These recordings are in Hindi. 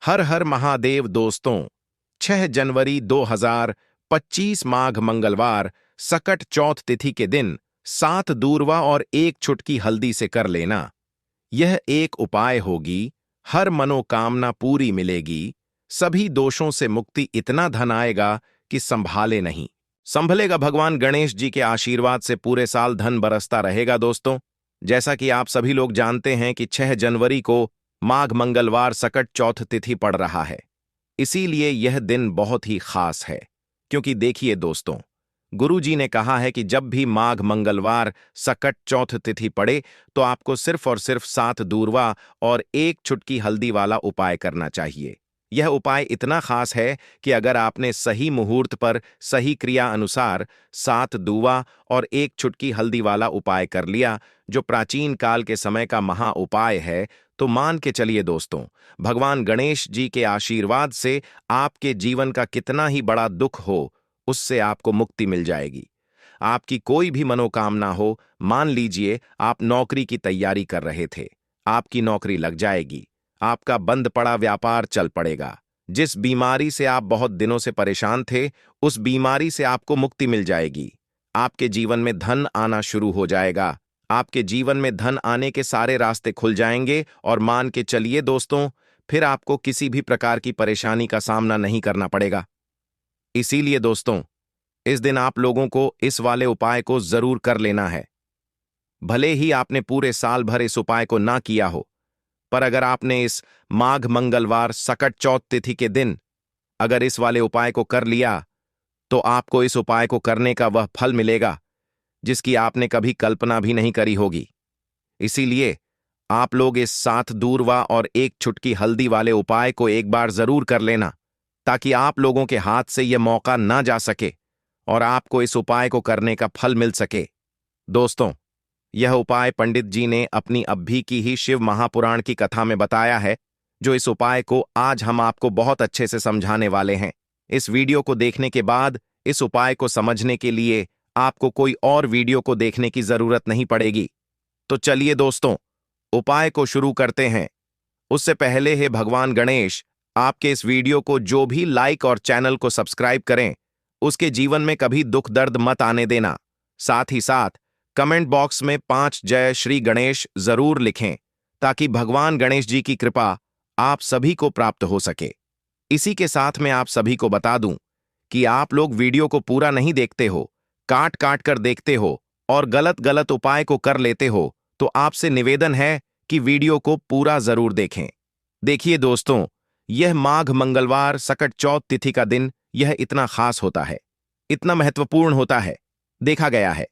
हर हर महादेव दोस्तों। 6 जनवरी 2025 माघ मंगलवार सकट चौथ तिथि के दिन 7 दूर्वा और 1 छुटकी हल्दी से कर लेना। यह एक उपाय होगी, हर मनोकामना पूरी मिलेगी, सभी दोषों से मुक्ति, इतना धन आएगा कि संभाले नहीं। संभलेगा, भगवान गणेश जी के आशीर्वाद से पूरे साल धन बरसता रहेगा। दोस्तों, जैसा कि आप सभी लोग जानते हैं कि 6 जनवरी को माघ मंगलवार सकट चौथ तिथि पड़ रहा है। इसीलिए यह दिन बहुत ही खास है, क्योंकि देखिए दोस्तों, गुरु जी ने कहा है कि जब भी माघ मंगलवार सकट चौथ तिथि पड़े तो आपको सिर्फ और सिर्फ 7 दूर्वा और 1 छुटकी हल्दी वाला उपाय करना चाहिए। यह उपाय इतना खास है कि अगर आपने सही मुहूर्त पर सही क्रिया अनुसार 7 दूवा और 1 छुटकी हल्दी वाला उपाय कर लिया, जो प्राचीन काल के समय का महा उपाय है, तो मान के चलिए दोस्तों, भगवान गणेश जी के आशीर्वाद से आपके जीवन का कितना ही बड़ा दुख हो, उससे आपको मुक्ति मिल जाएगी। आपकी कोई भी मनोकामना हो, मान लीजिए आप नौकरी की तैयारी कर रहे थे, आपकी नौकरी लग जाएगी, आपका बंद पड़ा व्यापार चल पड़ेगा, जिस बीमारी से आप बहुत दिनों से परेशान थे, उस बीमारी से आपको मुक्ति मिल जाएगी। आपके जीवन में धन आना शुरू हो जाएगा, आपके जीवन में धन आने के सारे रास्ते खुल जाएंगे और मान के चलिए दोस्तों, फिर आपको किसी भी प्रकार की परेशानी का सामना नहीं करना पड़ेगा। इसीलिए दोस्तों, इस दिन आप लोगों को इस वाले उपाय को जरूर कर लेना है। भले ही आपने पूरे साल भर इस उपाय को ना किया हो, पर अगर आपने इस माघ मंगलवार सकट चौथ तिथि के दिन अगर इस वाले उपाय को कर लिया, तो आपको इस उपाय को करने का वह फल मिलेगा जिसकी आपने कभी कल्पना भी नहीं करी होगी। इसीलिए आप लोग इस 7 दूर्वा और 1 छुटकी हल्दी वाले उपाय को एक बार जरूर कर लेना, ताकि आप लोगों के हाथ से यह मौका ना जा सके और आपको इस उपाय को करने का फल मिल सके। दोस्तों, यह उपाय पंडित जी ने अपनी अभी की ही शिव महापुराण की कथा में बताया है, जो इस उपाय को आज हम आपको बहुत अच्छे से समझाने वाले हैं। इस वीडियो को देखने के बाद इस उपाय को समझने के लिए आपको कोई और वीडियो को देखने की जरूरत नहीं पड़ेगी। तो चलिए दोस्तों, उपाय को शुरू करते हैं। उससे पहले हे भगवान गणेश, आपके इस वीडियो को जो भी लाइक और चैनल को सब्सक्राइब करें, उसके जीवन में कभी दुख दर्द मत आने देना। साथ ही साथ कमेंट बॉक्स में 5 जय श्री गणेश जरूर लिखें, ताकि भगवान गणेश जी की कृपा आप सभी को प्राप्त हो सके। इसी के साथ मैं आप सभी को बता दूं कि आप लोग वीडियो को पूरा नहीं देखते हो, काट काट कर देखते हो और गलत गलत उपाय को कर लेते हो, तो आपसे निवेदन है कि वीडियो को पूरा जरूर देखें। देखिए दोस्तों, यह माघ मंगलवार सकट चौथ तिथि का दिन यह इतना खास होता है, इतना महत्वपूर्ण होता है। देखा गया है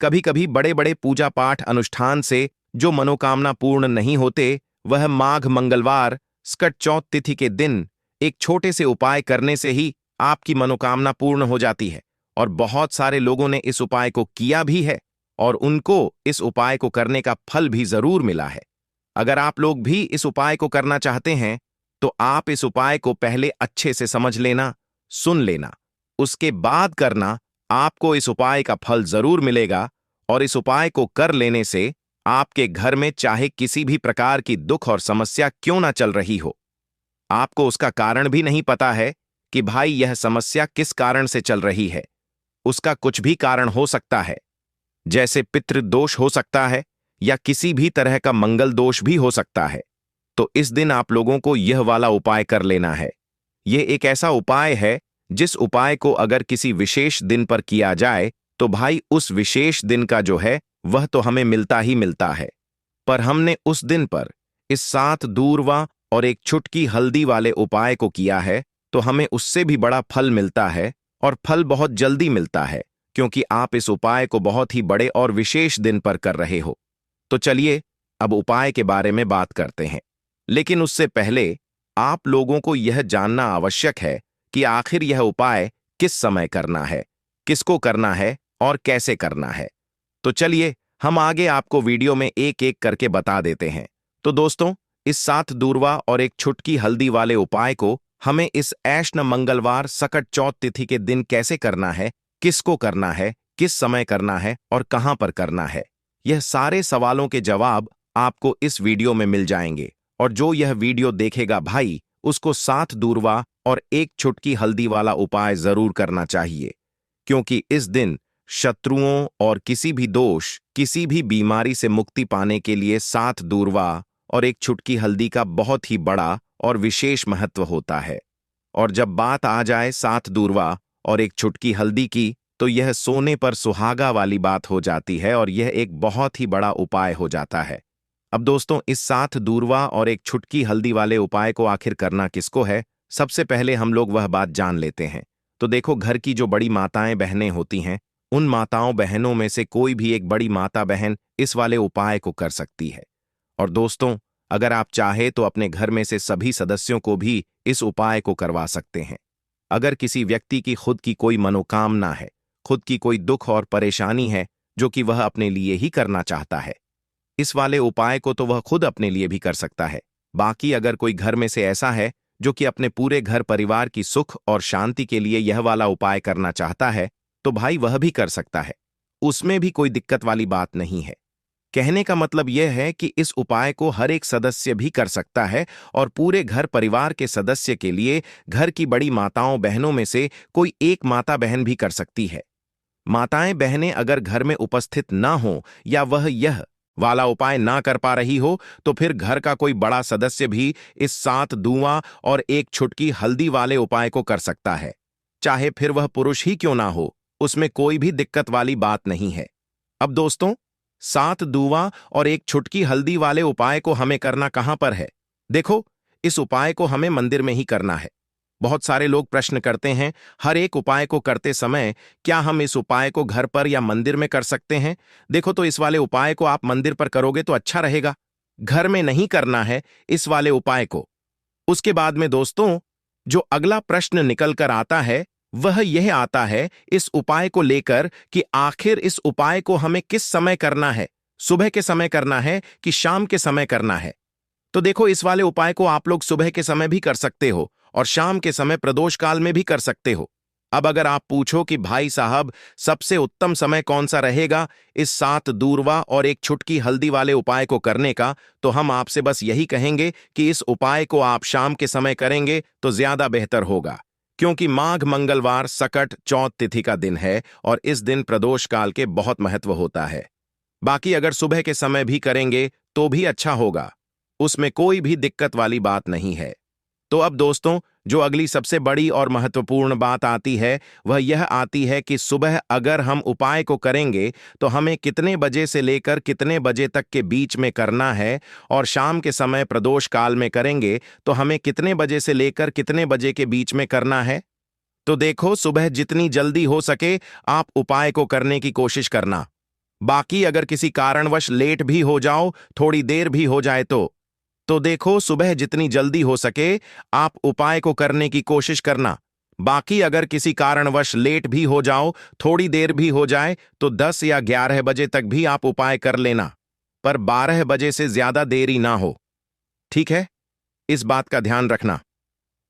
कभी कभी बड़े बड़े पूजा पाठ अनुष्ठान से जो मनोकामना पूर्ण नहीं होते, वह माघ मंगलवार सकट चौथ तिथि के दिन एक छोटे से उपाय करने से ही आपकी मनोकामना पूर्ण हो जाती है। और बहुत सारे लोगों ने इस उपाय को किया भी है और उनको इस उपाय को करने का फल भी जरूर मिला है। अगर आप लोग भी इस उपाय को करना चाहते हैं, तो आप इस उपाय को पहले अच्छे से समझ लेना, सुन लेना, उसके बाद करना। आपको इस उपाय का फल जरूर मिलेगा और इस उपाय को कर लेने से आपके घर में चाहे किसी भी प्रकार की दुख और समस्या क्यों ना चल रही हो, आपको उसका कारण भी नहीं पता है कि भाई यह समस्या किस कारण से चल रही है, उसका कुछ भी कारण हो सकता है, जैसे पितृदोष हो सकता है या किसी भी तरह का मंगल दोष भी हो सकता है। तो इस दिन आप लोगों को यह वाला उपाय कर लेना है। यह एक ऐसा उपाय है जिस उपाय को अगर किसी विशेष दिन पर किया जाए, तो भाई उस विशेष दिन का जो है वह तो हमें मिलता ही मिलता है। पर हमने उस दिन पर इस 7 दूर्वा और 1 छुटकी हल्दी वाले उपाय को किया है, तो हमें उससे भी बड़ा फल मिलता है और फल बहुत जल्दी मिलता है, क्योंकि आप इस उपाय को बहुत ही बड़े और विशेष दिन पर कर रहे हो। तो चलिए अब उपाय के बारे में बात करते हैं। लेकिन उससे पहले आप लोगों को यह जानना आवश्यक है कि आखिर यह उपाय किस समय करना है, किसको करना है और कैसे करना है। तो चलिए हम आगे आपको वीडियो में एक एक करके बता देते हैं। तो दोस्तों, इस 7 दूर्वा और 1 छुटकी हल्दी वाले उपाय को हमें इस ऐश्न मंगलवार सकट चौथ तिथि के दिन कैसे करना है, किसको करना है, किस समय करना है और कहां पर करना है, यह सारे सवालों के जवाब आपको इस वीडियो में मिल जाएंगे। और जो यह वीडियो देखेगा भाई, उसको 7 दूर्वा और 1 चुटकी हल्दी वाला उपाय जरूर करना चाहिए, क्योंकि इस दिन शत्रुओं और किसी भी दोष, किसी भी बीमारी से मुक्ति पाने के लिए 7 दूर्वा और 1 चुटकी हल्दी का बहुत ही बड़ा और विशेष महत्व होता है। और जब बात आ जाए 7 दूर्वा और 1 चुटकी हल्दी की, तो यह सोने पर सुहागा वाली बात हो जाती है और यह एक बहुत ही बड़ा उपाय हो जाता है। अब दोस्तों, इस 7 दूर्वा और 1 चुटकी हल्दी वाले उपाय को आखिर करना किसको है, सबसे पहले हम लोग वह बात जान लेते हैं। तो देखो, घर की जो बड़ी माताएं बहनें होती हैं, उन माताओं बहनों में से कोई भी एक बड़ी माता बहन इस वाले उपाय को कर सकती है। और दोस्तों, अगर आप चाहे तो अपने घर में से सभी सदस्यों को भी इस उपाय को करवा सकते हैं। अगर किसी व्यक्ति की खुद की कोई मनोकामना है, खुद की कोई दुख और परेशानी है जो कि वह अपने लिए ही करना चाहता है, इस वाले उपाय को तो वह खुद अपने लिए भी कर सकता है। बाकी अगर कोई घर में से ऐसा है जो कि अपने पूरे घर परिवार की सुख और शांति के लिए यह वाला उपाय करना चाहता है, तो भाई वह भी कर सकता है। उसमें भी कोई दिक्कत वाली बात नहीं है। कहने का मतलब यह है कि इस उपाय को हर एक सदस्य भी कर सकता है और पूरे घर परिवार के सदस्य के लिए घर की बड़ी माताओं बहनों में से कोई एक माता बहन भी कर सकती है। माताएं बहनें अगर घर में उपस्थित ना हो या वह यह वाला उपाय ना कर पा रही हो, तो फिर घर का कोई बड़ा सदस्य भी इस 7 दूंवा और 1 चुटकी हल्दी वाले उपाय को कर सकता है। चाहे फिर वह पुरुष ही क्यों ना हो, उसमें कोई भी दिक्कत वाली बात नहीं है। अब दोस्तों, 7 दूंवा और 1 चुटकी हल्दी वाले उपाय को हमें करना कहां पर है? देखो, इस उपाय को हमें मंदिर में ही करना है। बहुत सारे लोग प्रश्न करते हैं, हर एक उपाय को करते समय क्या हम इस उपाय को घर पर या मंदिर में कर सकते हैं? देखो, तो इस वाले उपाय को आप मंदिर पर करोगे तो अच्छा रहेगा। घर में नहीं करना है इस वाले उपाय को। उसके बाद में दोस्तों, जो अगला प्रश्न निकल कर आता है वह यह आता है इस उपाय को लेकर कि आखिर इस उपाय को हमें किस समय करना है, सुबह के समय करना है कि शाम के समय करना है? तो देखो, इस वाले उपाय को आप लोग सुबह के समय भी कर सकते हो और शाम के समय प्रदोष काल में भी कर सकते हो। अब अगर आप पूछो कि भाई साहब, सबसे उत्तम समय कौन सा रहेगा इस 7 दूर्वा और 1 चुटकी हल्दी वाले उपाय को करने का, तो हम आपसे बस यही कहेंगे कि इस उपाय को आप शाम के समय करेंगे तो ज्यादा बेहतर होगा, क्योंकि माघ मंगलवार सकट चौथ तिथि का दिन है और इस दिन प्रदोष काल के बहुत महत्व होता है। बाकी अगर सुबह के समय भी करेंगे तो भी अच्छा होगा, उसमें कोई भी दिक्कत वाली बात नहीं है। तो अब दोस्तों, जो अगली सबसे बड़ी और महत्वपूर्ण बात आती है वह यह आती है कि सुबह अगर हम उपाय को करेंगे तो हमें कितने बजे से लेकर कितने बजे तक के बीच में करना है, और शाम के समय प्रदोष काल में करेंगे तो हमें कितने बजे से लेकर कितने बजे के बीच में करना है। तो देखो, सुबह जितनी जल्दी हो सके आप उपाय को करने की कोशिश करना। बाकी अगर किसी कारणवश लेट भी हो जाओ, थोड़ी देर भी हो जाए तो देखो, सुबह जितनी जल्दी हो सके आप उपाय को करने की कोशिश करना। बाकी अगर किसी कारणवश लेट भी हो जाओ, थोड़ी देर भी हो जाए, तो 10 या 11 बजे तक भी आप उपाय कर लेना, पर 12 बजे से ज्यादा देरी ना हो। ठीक है, इस बात का ध्यान रखना।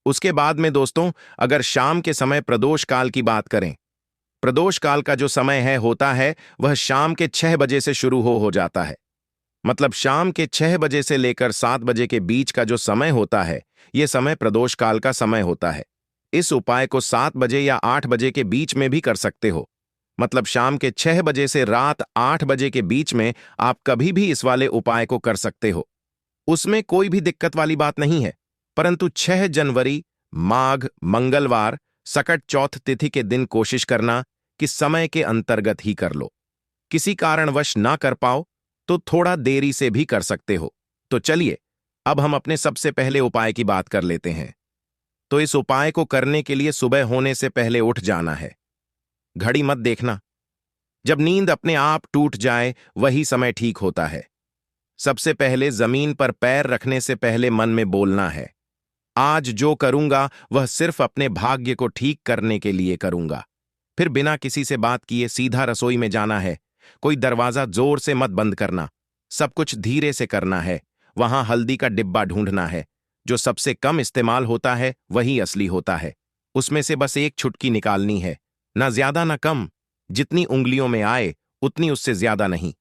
उसके बाद में दोस्तों, अगर शाम के समय प्रदोष काल की बात करें, प्रदोष काल का जो समय है होता है वह शाम के 6 बजे से शुरू हो जाता है। मतलब शाम के 6 बजे से लेकर 7 बजे के बीच का जो समय होता है, यह समय प्रदोष काल का समय होता है। इस उपाय को 7 बजे या 8 बजे के बीच में भी कर सकते हो। मतलब शाम के 6 बजे से रात 8 बजे के बीच में आप कभी भी इस वाले उपाय को कर सकते हो, उसमें कोई भी दिक्कत वाली बात नहीं है। परंतु 6 जनवरी माघ मंगलवार सकट चौथ तिथि के दिन कोशिश करना कि समय के अंतर्गत ही कर लो। किसी कारणवश ना कर पाओ तो थोड़ा देरी से भी कर सकते हो। तो चलिए, अब हम अपने सबसे पहले उपाय की बात कर लेते हैं। तो इस उपाय को करने के लिए सुबह होने से पहले उठ जाना है। घड़ी मत देखना, जब नींद अपने आप टूट जाए वही समय ठीक होता है। सबसे पहले जमीन पर पैर रखने से पहले मन में बोलना है, आज जो करूंगा वह सिर्फ अपने भाग्य को ठीक करने के लिए करूंगा। फिर बिना किसी से बात किए सीधा रसोई में जाना है। कोई दरवाजा जोर से मत बंद करना, सब कुछ धीरे से करना है। वहां हल्दी का डिब्बा ढूंढना है, जो सबसे कम इस्तेमाल होता है वही असली होता है। उसमें से बस 1 चुटकी निकालनी है, ना ज्यादा ना कम, जितनी उंगलियों में आए उतनी, उससे ज्यादा नहीं।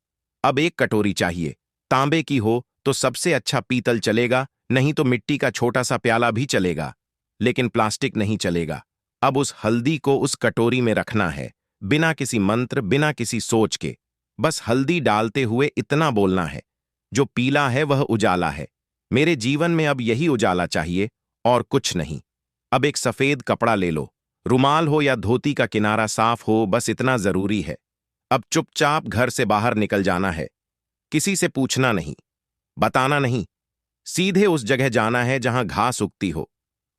अब 1 कटोरी चाहिए, तांबे की हो तो सबसे अच्छा पीतल चलेगा, नहीं तो मिट्टी का छोटा सा प्याला भी चलेगा, लेकिन प्लास्टिक नहीं चलेगा। अब उस हल्दी को उस कटोरी में रखना है, बिना किसी मंत्र, बिना किसी सोच के। बस हल्दी डालते हुए इतना बोलना है, जो पीला है वह उजाला है। मेरे जीवन में अब यही उजाला चाहिए और कुछ नहीं। अब एक सफेद कपड़ा ले लो, रुमाल हो या धोती का किनारा साफ हो, बस इतना जरूरी है। अब चुपचाप घर से बाहर निकल जाना है। किसी से पूछना नहीं, बताना नहीं। सीधे उस जगह जाना है जहां घास उगती हो,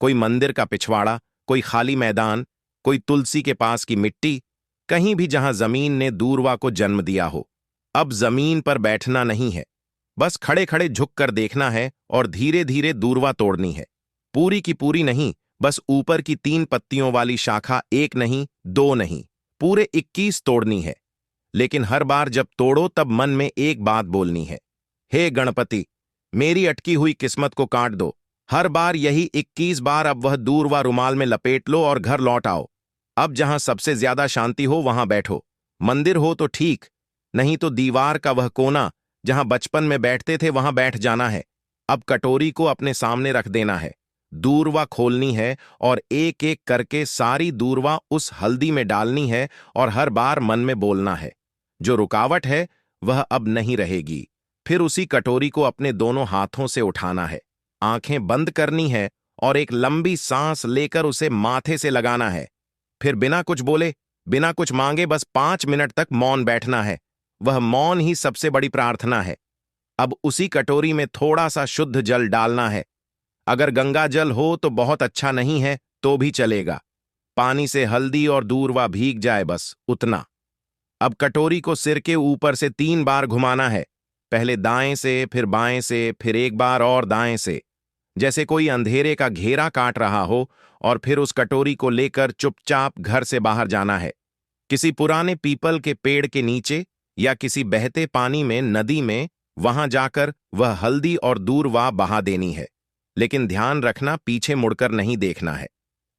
कोई मंदिर का पिछवाड़ा, कोई खाली मैदान, कोई तुलसी के पास की मिट्टी, कहीं भी जहां जमीन ने दूरवा को जन्म दिया हो। अब जमीन पर बैठना नहीं है, बस खड़े खड़े झुककर देखना है और धीरे धीरे दूरवा तोड़नी है। पूरी की पूरी नहीं, बस ऊपर की 3 पत्तियों वाली शाखा, एक नहीं, 2 नहीं, पूरे 21 तोड़नी है। लेकिन हर बार जब तोड़ो तब मन में एक बात बोलनी है, हे गणपति, मेरी अटकी हुई किस्मत को काट दो। हर बार यही 21 बार। अब वह दूरवा रुमाल में लपेट लो और घर लौट आओ। अब जहां सबसे ज्यादा शांति हो वहां बैठो। मंदिर हो तो ठीक, नहीं तो दीवार का वह कोना जहां बचपन में बैठते थे वहां बैठ जाना है। अब कटोरी को अपने सामने रख देना है, दूरवा खोलनी है और एक एक करके सारी दूरवा उस हल्दी में डालनी है और हर बार मन में बोलना है, जो रुकावट है वह अब नहीं रहेगी। फिर उसी कटोरी को अपने दोनों हाथों से उठाना है, आंखें बंद करनी है और एक लंबी सांस लेकर उसे माथे से लगाना है। फिर बिना कुछ बोले, बिना कुछ मांगे, बस 5 मिनट तक मौन बैठना है। वह मौन ही सबसे बड़ी प्रार्थना है। अब उसी कटोरी में थोड़ा सा शुद्ध जल डालना है। अगर गंगा जल हो तो बहुत अच्छा, नहीं है तो भी चलेगा। पानी से हल्दी और दूरवा भीग जाए, बस उतना। अब कटोरी को सिर के ऊपर से 3 बार घुमाना है, पहले दाएं से, फिर बाएं से, फिर एक बार और दाएं से, जैसे कोई अंधेरे का घेरा काट रहा हो। और फिर उस कटोरी को लेकर चुपचाप घर से बाहर जाना है, किसी पुराने पीपल के पेड़ के नीचे या किसी बहते पानी में, नदी में। वहां जाकर वह हल्दी और दूरवा बहा देनी है, लेकिन ध्यान रखना पीछे मुड़कर नहीं देखना है।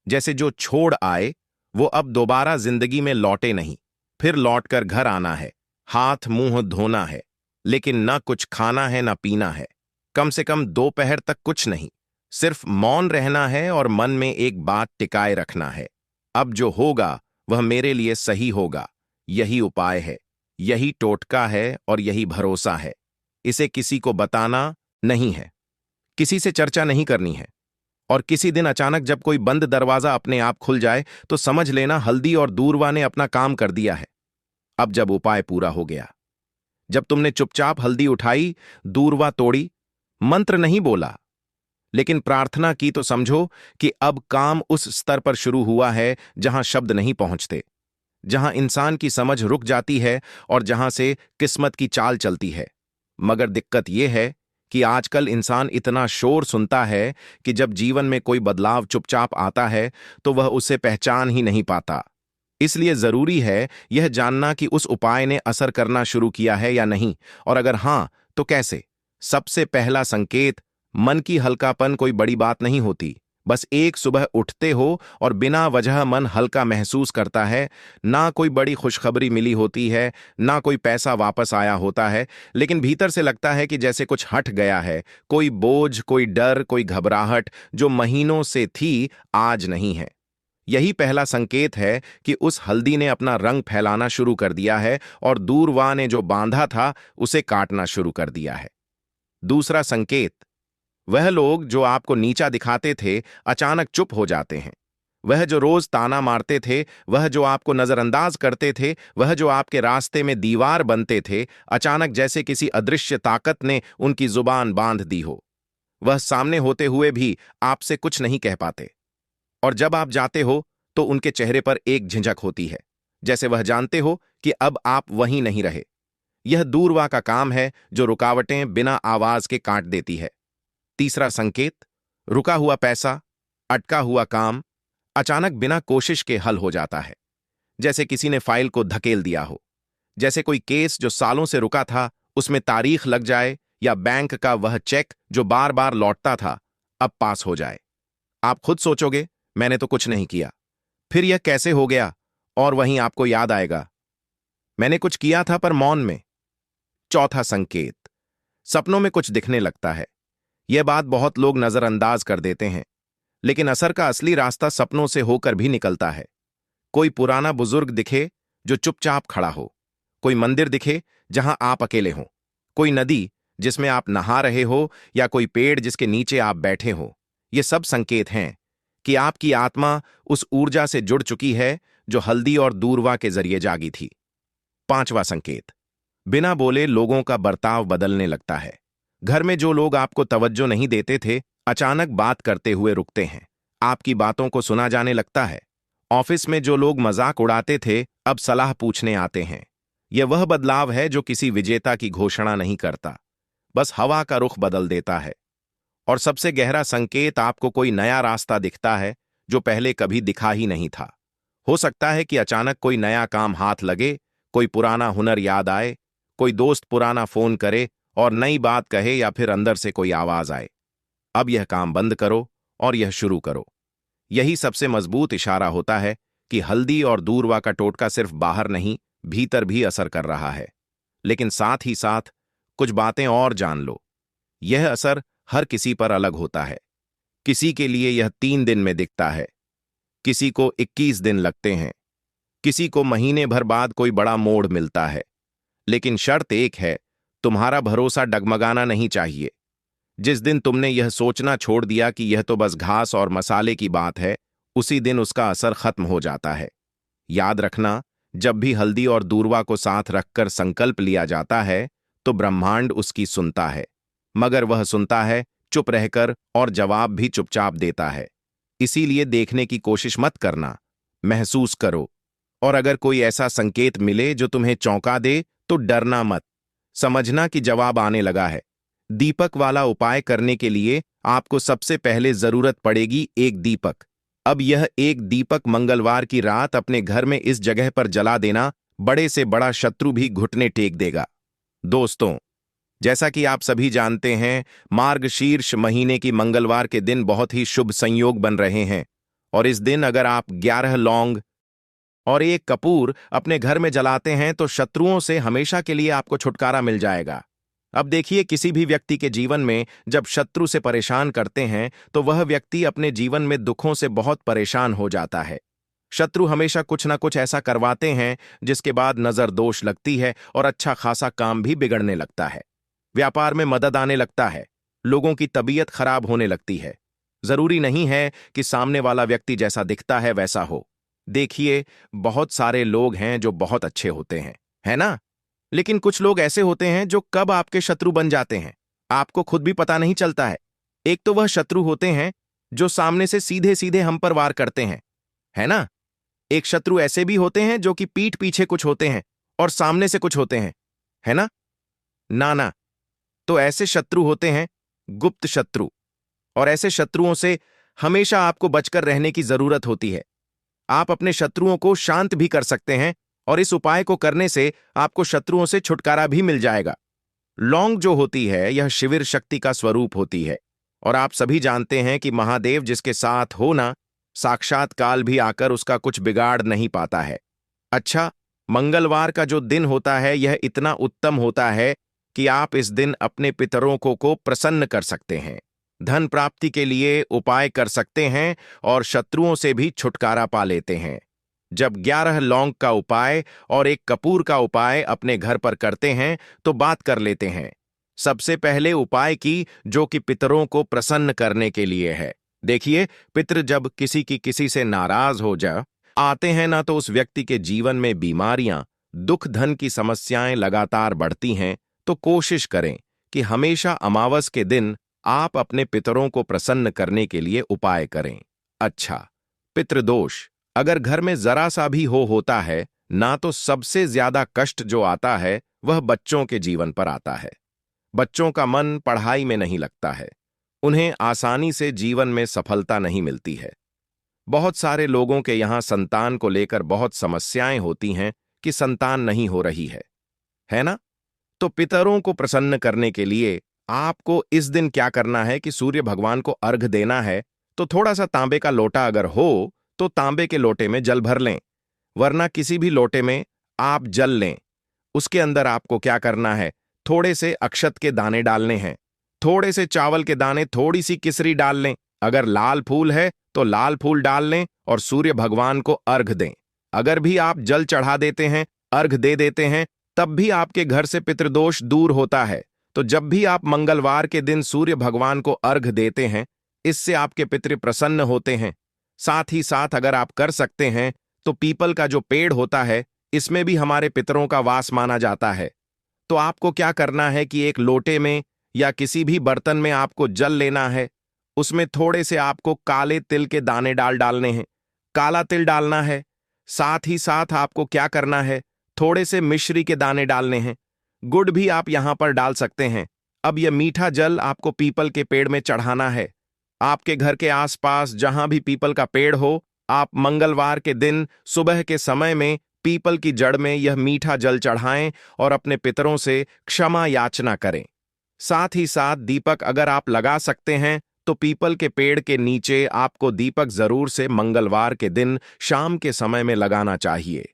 जैसे जो छोड़ आए वो अब दोबारा जिंदगी में लौटे नहीं। फिर लौटकर घर आना है, हाथ मुंह धोना है, लेकिन न कुछ खाना है न पीना है। कम से कम दोपहर तक कुछ नहीं, सिर्फ मौन रहना है और मन में एक बात टिकाए रखना है, अब जो होगा वह मेरे लिए सही होगा। यही उपाय है, यही टोटका है और यही भरोसा है। इसे किसी को बताना नहीं है, किसी से चर्चा नहीं करनी है। और किसी दिन अचानक जब कोई बंद दरवाजा अपने आप खुल जाए तो समझ लेना हल्दी और दूरवा ने अपना काम कर दिया है। अब जब उपाय पूरा हो गया, जब तुमने चुपचाप हल्दी उठाई, दूरवा तोड़ी, मंत्र नहीं बोला, लेकिन प्रार्थना की, तो समझो कि अब काम उस स्तर पर शुरू हुआ है जहां शब्द नहीं पहुंचते, जहां इंसान की समझ रुक जाती है और जहां से किस्मत की चाल चलती है। मगर दिक्कत यह है कि आजकल इंसान इतना शोर सुनता है कि जब जीवन में कोई बदलाव चुपचाप आता है तो वह उसे पहचान ही नहीं पाता। इसलिए जरूरी है यह जानना कि उस उपाय ने असर करना शुरू किया है या नहीं, और अगर हां तो कैसे। सबसे पहला संकेत, मन की हल्कापन कोई बड़ी बात नहीं होती। बस एक सुबह उठते हो और बिना वजह मन हल्का महसूस करता है। ना कोई बड़ी खुशखबरी मिली होती है, ना कोई पैसा वापस आया होता है, लेकिन भीतर से लगता है कि जैसे कुछ हट गया है। कोई बोझ, कोई डर, कोई घबराहट जो महीनों से थी आज नहीं है। यही पहला संकेत है कि उस हल्दी ने अपना रंग फैलाना शुरू कर दिया है और दूरवा ने जो बांधा था उसे काटना शुरू कर दिया है। दूसरा संकेत, वह लोग जो आपको नीचा दिखाते थे अचानक चुप हो जाते हैं। वह जो रोज ताना मारते थे, वह जो आपको नजरअंदाज करते थे, वह जो आपके रास्ते में दीवार बनते थे, अचानक जैसे किसी अदृश्य ताकत ने उनकी जुबान बांध दी हो। वह सामने होते हुए भी आपसे कुछ नहीं कह पाते, और जब आप जाते हो तो उनके चेहरे पर एक झिझक होती है, जैसे वह जानते हो कि अब आप वहीं नहीं रहे। यह दूरवा का काम है जो रुकावटें बिना आवाज के काट देती है। तीसरा संकेत, रुका हुआ पैसा, अटका हुआ काम अचानक बिना कोशिश के हल हो जाता है, जैसे किसी ने फाइल को धकेल दिया हो। जैसे कोई केस जो सालों से रुका था उसमें तारीख लग जाए, या बैंक का वह चेक जो बार बार लौटता था अब पास हो जाए। आप खुद सोचोगे मैंने तो कुछ नहीं किया, फिर यह कैसे हो गया, और वहीं आपको याद आएगा मैंने कुछ किया था पर मौन में। चौथा संकेत, सपनों में कुछ दिखने लगता है, यह बात बहुत लोग नजरअंदाज कर देते हैं, लेकिन असर का असली रास्ता सपनों से होकर भी निकलता है। कोई पुराना बुजुर्ग दिखे जो चुपचाप खड़ा हो, कोई मंदिर दिखे जहां आप अकेले हो, कोई नदी जिसमें आप नहा रहे हो, या कोई पेड़ जिसके नीचे आप बैठे हो, ये सब संकेत हैं कि आपकी आत्मा उस ऊर्जा से जुड़ चुकी है जो हल्दी और दूरवा के जरिए जागी थी। पांचवा संकेत, बिना बोले लोगों का बर्ताव बदलने लगता है। घर में जो लोग आपको तवज्जो नहीं देते थे, अचानक बात करते हुए रुकते हैं। आपकी बातों को सुना जाने लगता है। ऑफिस में जो लोग मजाक उड़ाते थे, अब सलाह पूछने आते हैं। यह वह बदलाव है जो किसी विजेता की घोषणा नहीं करता, बस हवा का रुख बदल देता है। और सबसे गहरा संकेत, आपको कोई नया रास्ता दिखता है जो पहले कभी दिखा ही नहीं था। हो सकता है कि अचानक कोई नया काम हाथ लगे, कोई पुराना हुनर याद आए, कोई दोस्त पुराना फोन करे और नई बात कहे, या फिर अंदर से कोई आवाज आए, अब यह काम बंद करो और यह शुरू करो। यही सबसे मजबूत इशारा होता है कि हल्दी और दूरवा का टोटका सिर्फ बाहर नहीं, भीतर भी असर कर रहा है। लेकिन साथ ही साथ कुछ बातें और जान लो। यह असर हर किसी पर अलग होता है। किसी के लिए यह 3 दिन में दिखता है, किसी को 21 दिन लगते हैं, किसी को महीने भर बाद कोई बड़ा मोड़ मिलता है। लेकिन शर्त एक है, तुम्हारा भरोसा डगमगाना नहीं चाहिए। जिस दिन तुमने यह सोचना छोड़ दिया कि यह तो बस घास और मसाले की बात है, उसी दिन उसका असर खत्म हो जाता है। याद रखना, जब भी हल्दी और दूरवा को साथ रखकर संकल्प लिया जाता है, तो ब्रह्मांड उसकी सुनता है, मगर वह सुनता है चुप रहकर, और जवाब भी चुपचाप देता है। इसीलिए देखने की कोशिश मत करना, महसूस करो। और अगर कोई ऐसा संकेत मिले जो तुम्हें चौंका दे, तो डरना मत। समझना कि जवाब आने लगा है। दीपक वाला उपाय करने के लिए आपको सबसे पहले जरूरत पड़ेगी एक दीपक। अब यह एक दीपक मंगलवार की रात अपने घर में इस जगह पर जला देना, बड़े से बड़ा शत्रु भी घुटने टेक देगा। दोस्तों, जैसा कि आप सभी जानते हैं, मार्गशीर्ष महीने की मंगलवार के दिन बहुत ही शुभ संयोग बन रहे हैं। और इस दिन अगर आप 11 लौंग और एक कपूर अपने घर में जलाते हैं, तो शत्रुओं से हमेशा के लिए आपको छुटकारा मिल जाएगा। अब देखिए, किसी भी व्यक्ति के जीवन में जब शत्रु से परेशान करते हैं, तो वह व्यक्ति अपने जीवन में दुखों से बहुत परेशान हो जाता है। शत्रु हमेशा कुछ ना कुछ ऐसा करवाते हैं जिसके बाद नजर दोष लगती है और अच्छा खासा काम भी बिगड़ने लगता है। व्यापार में मदद आने लगता है, लोगों की तबीयत खराब होने लगती है। जरूरी नहीं है कि सामने वाला व्यक्ति जैसा दिखता है वैसा हो। देखिए, बहुत सारे लोग हैं जो बहुत अच्छे होते हैं, है ना? लेकिन कुछ लोग ऐसे होते हैं जो कब आपके शत्रु बन जाते हैं, आपको खुद भी पता नहीं चलता है। एक तो वह शत्रु होते हैं जो सामने से सीधे सीधे हम पर वार करते हैं, है ना? एक शत्रु ऐसे भी होते हैं जो कि पीठ पीछे कुछ होते हैं और सामने से कुछ होते हैं, है ना? ना ना, तो ऐसे शत्रु होते हैं गुप्त शत्रु। और ऐसे शत्रुओं से हमेशा आपको बचकर रहने की जरूरत होती है। आप अपने शत्रुओं को शांत भी कर सकते हैं, और इस उपाय को करने से आपको शत्रुओं से छुटकारा भी मिल जाएगा। लौंग जो होती है, यह शिविर शक्ति का स्वरूप होती है। और आप सभी जानते हैं कि महादेव जिसके साथ हो ना, साक्षात काल भी आकर उसका कुछ बिगाड़ नहीं पाता है। अच्छा, मंगलवार का जो दिन होता है, यह इतना उत्तम होता है कि आप इस दिन अपने पितरों को प्रसन्न कर सकते हैं, धन प्राप्ति के लिए उपाय कर सकते हैं, और शत्रुओं से भी छुटकारा पा लेते हैं। जब 11 लौंग का उपाय और एक कपूर का उपाय अपने घर पर करते हैं, तो बात कर लेते हैं। सबसे पहले उपाय की, जो कि पितरों को प्रसन्न करने के लिए है। देखिए, पितृ जब किसी से नाराज हो जा आते हैं ना, तो उस व्यक्ति के जीवन में बीमारियां, दुख, धन की समस्याएं लगातार बढ़ती हैं। तो कोशिश करें कि हमेशा अमावस के दिन आप अपने पितरों को प्रसन्न करने के लिए उपाय करें। अच्छा, पितृदोष अगर घर में जरा सा भी होता है ना, तो सबसे ज्यादा कष्ट जो आता है वह बच्चों के जीवन पर आता है। बच्चों का मन पढ़ाई में नहीं लगता है, उन्हें आसानी से जीवन में सफलता नहीं मिलती है। बहुत सारे लोगों के यहाँ संतान को लेकर बहुत समस्याएं होती हैं कि संतान नहीं हो रही है ना? तो पितरों को प्रसन्न करने के लिए आपको इस दिन क्या करना है कि सूर्य भगवान को अर्घ देना है। तो थोड़ा सा तांबे का लोटा अगर हो, तो तांबे के लोटे में जल भर लें, वरना किसी भी लोटे में आप जल लें। उसके अंदर आपको क्या करना है, थोड़े से अक्षत के दाने डालने हैं, थोड़े से चावल के दाने, थोड़ी सी किसरी डाल लें। अगर लाल फूल है तो लाल फूल डाल लें और सूर्य भगवान को अर्घ दें। अगर भी आप जल चढ़ा देते हैं, अर्घ दे देते हैं, तब भी आपके घर से पितृदोष दूर होता है। तो जब भी आप मंगलवार के दिन सूर्य भगवान को अर्घ देते हैं, इससे आपके पितृ प्रसन्न होते हैं। साथ ही साथ अगर आप कर सकते हैं तो पीपल का जो पेड़ होता है, इसमें भी हमारे पितरों का वास माना जाता है। तो आपको क्या करना है कि एक लोटे में या किसी भी बर्तन में आपको जल लेना है। उसमें थोड़े से आपको काले तिल के दाने डालने हैं, काला तिल डालना है। साथ ही साथ आपको क्या करना है, थोड़े से मिश्री के दाने डालने हैं। गुड़ भी आप यहां पर डाल सकते हैं। अब यह मीठा जल आपको पीपल के पेड़ में चढ़ाना है। आपके घर के आसपास जहां भी पीपल का पेड़ हो, आप मंगलवार के दिन सुबह के समय में पीपल की जड़ में यह मीठा जल चढ़ाएं और अपने पितरों से क्षमा याचना करें। साथ ही साथ दीपक अगर आप लगा सकते हैं तो पीपल के पेड़ के नीचे आपको दीपक जरूर से मंगलवार के दिन शाम के समय में लगाना चाहिए।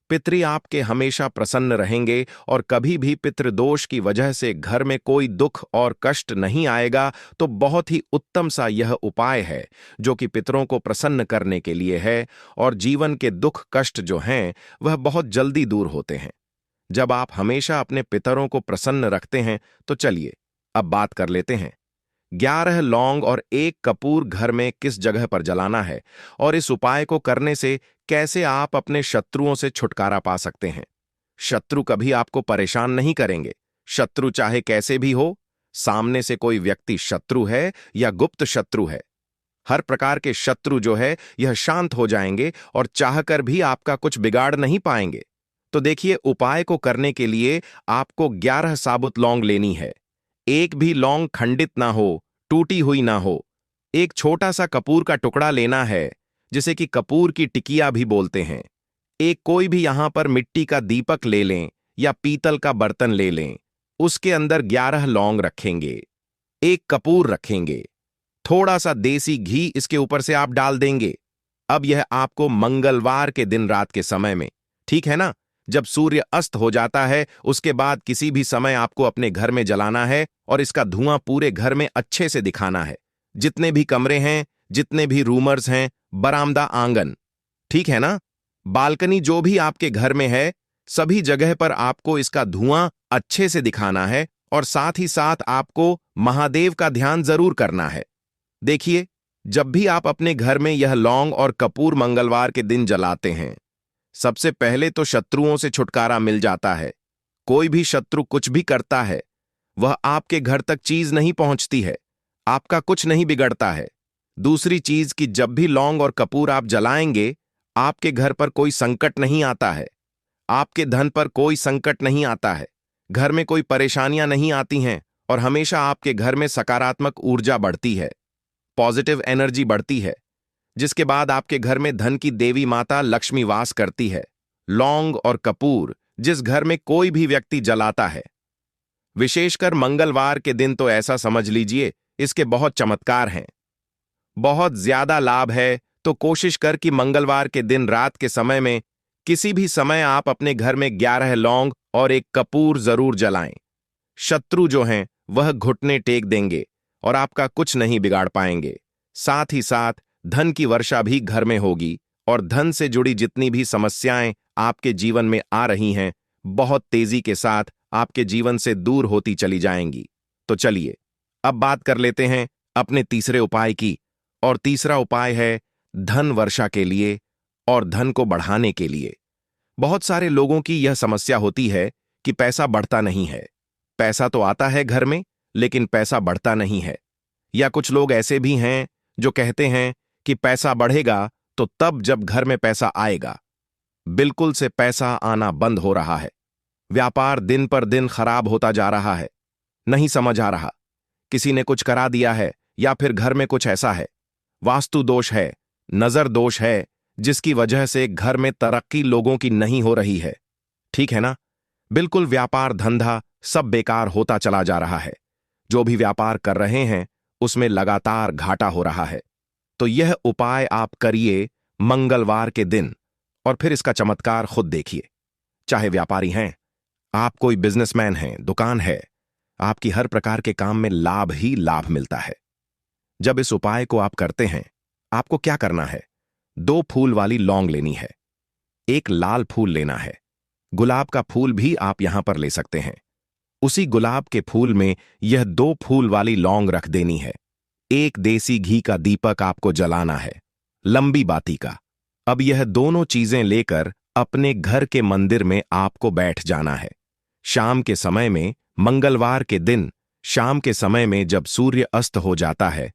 पितृ आपके हमेशा प्रसन्न रहेंगे और कभी भी पितृदोष की वजह से घर में कोई दुख और कष्ट नहीं आएगा। तो बहुत ही उत्तम सा यह उपाय है जो कि पितरों को प्रसन्न करने के लिए है, और जीवन के दुख कष्ट जो हैं वह बहुत जल्दी दूर होते हैं जब आप हमेशा अपने पितरों को प्रसन्न रखते हैं। तो चलिए अब बात कर लेते हैं 11 लौंग और 1 कपूर घर में किस जगह पर जलाना है, और इस उपाय को करने से कैसे आप अपने शत्रुओं से छुटकारा पा सकते हैं। शत्रु कभी आपको परेशान नहीं करेंगे। शत्रु चाहे कैसे भी हो, सामने से कोई व्यक्ति शत्रु है या गुप्त शत्रु है, हर प्रकार के शत्रु जो है यह शांत हो जाएंगे और चाहकर भी आपका कुछ बिगाड़ नहीं पाएंगे। तो देखिए, उपाय को करने के लिए आपको 11 साबुत लौंग लेनी है। एक भी लौंग खंडित ना हो, टूटी हुई ना हो। एक छोटा सा कपूर का टुकड़ा लेना है, जिसे कि कपूर की टिकिया भी बोलते हैं। एक कोई भी यहां पर मिट्टी का दीपक ले लें या पीतल का बर्तन ले लें। उसके अंदर 11 लौंग रखेंगे, एक कपूर रखेंगे, थोड़ा सा देसी घी इसके ऊपर से आप डाल देंगे। अब यह आपको मंगलवार के दिन रात के समय में, ठीक है ना, जब सूर्य अस्त हो जाता है, उसके बाद किसी भी समय आपको अपने घर में जलाना है और इसका धुआं पूरे घर में अच्छे से दिखाना है। जितने भी कमरे हैं, जितने भी रूमर्स हैं, बरामदा, आंगन, ठीक है ना, बालकनी, जो भी आपके घर में है, सभी जगह पर आपको इसका धुआं अच्छे से दिखाना है। और साथ ही साथ आपको महादेव का ध्यान जरूर करना है। देखिए, जब भी आप अपने घर में यह लौंग और कपूर मंगलवार के दिन जलाते हैं, सबसे पहले तो शत्रुओं से छुटकारा मिल जाता है। कोई भी शत्रु कुछ भी करता है, वह आपके घर तक चीज नहीं पहुंचती है, आपका कुछ नहीं बिगड़ता है। दूसरी चीज कि जब भी लौंग और कपूर आप जलाएंगे, आपके घर पर कोई संकट नहीं आता है, आपके धन पर कोई संकट नहीं आता है, घर में कोई परेशानियां नहीं आती हैं, और हमेशा आपके घर में सकारात्मक ऊर्जा बढ़ती है, पॉजिटिव एनर्जी बढ़ती है, जिसके बाद आपके घर में धन की देवी माता लक्ष्मी वास करती है। लौंग और कपूर जिस घर में कोई भी व्यक्ति जलाता है, विशेषकर मंगलवार के दिन, तो ऐसा समझ लीजिए इसके बहुत चमत्कार हैं, बहुत ज्यादा लाभ है। तो कोशिश कर कि मंगलवार के दिन रात के समय में किसी भी समय आप अपने घर में 11 लौंग और 1 कपूर जरूर जलाएं। शत्रु जो हैं वह घुटने टेक देंगे और आपका कुछ नहीं बिगाड़ पाएंगे। साथ ही साथ धन की वर्षा भी घर में होगी, और धन से जुड़ी जितनी भी समस्याएं आपके जीवन में आ रही हैं, बहुत तेजी के साथ आपके जीवन से दूर होती चली जाएंगी। तो चलिए अब बात कर लेते हैं अपने तीसरे उपाय की, और तीसरा उपाय है धन वर्षा के लिए और धन को बढ़ाने के लिए। बहुत सारे लोगों की यह समस्या होती है कि पैसा बढ़ता नहीं है। पैसा तो आता है घर में, लेकिन पैसा बढ़ता नहीं है। या कुछ लोग ऐसे भी हैं जो कहते हैं कि पैसा बढ़ेगा तो तब जब घर में पैसा आएगा। बिल्कुल से पैसा आना बंद हो रहा है। व्यापार दिन पर दिन खराब होता जा रहा है। नहीं समझ आ रहा, किसी ने कुछ करा दिया है या फिर घर में कुछ ऐसा है, वास्तु दोष है, नजर दोष है, जिसकी वजह से घर में तरक्की लोगों की नहीं हो रही है। ठीक है ना, बिल्कुल व्यापार धंधा सब बेकार होता चला जा रहा है। जो भी व्यापार कर रहे हैं उसमें लगातार घाटा हो रहा है। तो यह उपाय आप करिए मंगलवार के दिन, और फिर इसका चमत्कार खुद देखिए। चाहे व्यापारी हैं, आप कोई बिजनेसमैन हैं, दुकान है, आपकी हर प्रकार के काम में लाभ ही लाभ मिलता है। जब इस उपाय को आप करते हैं, आपको क्या करना है? 2 फूल वाली लौंग लेनी है, एक लाल फूल लेना है, गुलाब का फूल भी आप यहां पर ले सकते हैं। उसी गुलाब के फूल में यह 2 फूल वाली लौंग रख देनी है। एक देसी घी का दीपक आपको जलाना है, लंबी बाती का। अब यह दोनों चीजें लेकर अपने घर के मंदिर में आपको बैठ जाना है। शाम के समय में, मंगलवार के दिन शाम के समय में जब सूर्य अस्त हो जाता है,